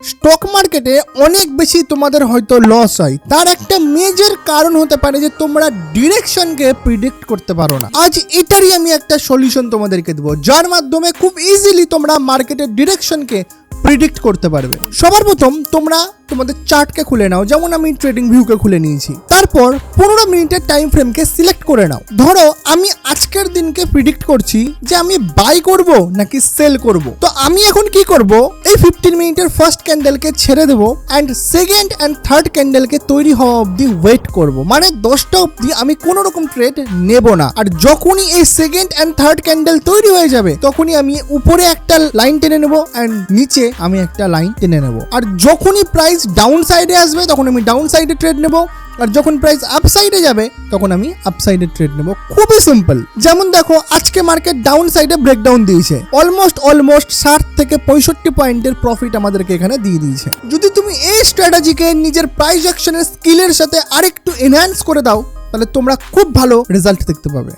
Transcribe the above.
Stock মার্কেটে অনেক বেশি তোমাদের হয়তো লস হয়, তার একটা মেজর কারণ হতে পারে যে তোমরা ডিরেকশনকে প্রিডিক্ট করতে পারো না। আজ এটারই আমি একটা সলিউশন তোমাদেরকে দেবো, যার মাধ্যমে খুব ইজিলি তোমরা মার্কেটের ডিরেকশনকে প্রিডিক্ট করতে পারবে। সবার প্রথম তোমরা তোমাদের চার্টকে খুলে নাও, যেমন আমি ট্রেডিং ভিউকে খুলে নিয়েছি। তারপর 15 মিনিটের টাইম ফ্রেমকে সিলেক্ট করে নাও। ধরো আমি আজকের দিনকে প্রিডিক্ট করছি যে আমি বাই করব নাকি সেল করব। তো আমি এখন কি করব, এই 15 মিনিটের ফার্স্ট ক্যান্ডেলকে ছেড়ে দেবো অ্যান্ড সেকেন্ড অ্যান্ড থার্ড ক্যান্ডেলকে তৈরি হওয়া অবধি ওয়েট করব। মানে 10টা অবধি আমি কোনো রকম ট্রেড নেব না। আর যখনই এই সেকেন্ড অ্যান্ড থার্ড ক্যান্ডেল তৈরি হয়ে যাবে তখনই আমি উপরে একটা লাইন টেনে নেব অ্যান্ড নিচে আমি একটা লাইন টেনে নেব। আর যখনই প্রাইস ডাউন সাইডে আসবে তখন আমি ডাউন সাইডে ট্রেড নেব, আর যখন প্রাইস আপ সাইডে যাবে তখন আমি আপ সাইডে ট্রেড নেব। খুবই সিম্পল। যেমন দেখো আজকে মার্কেট ডাউন সাইডে ব্রেকডাউন দিয়েছে, অলমোস্ট 60 থেকে 65 পয়েন্টের প্রফিট আমাদেরকে এখানে দিয়ে দিয়েছে। যদি তুমি এই স্ট্র্যাটেজিকে নিজের প্রাইস অ্যাকশনের স্কিলের সাথে আরেকটু এনহ্যান্স করে দাও তাহলে তোমরা খুব ভালো রেজাল্ট দেখতে পাবে।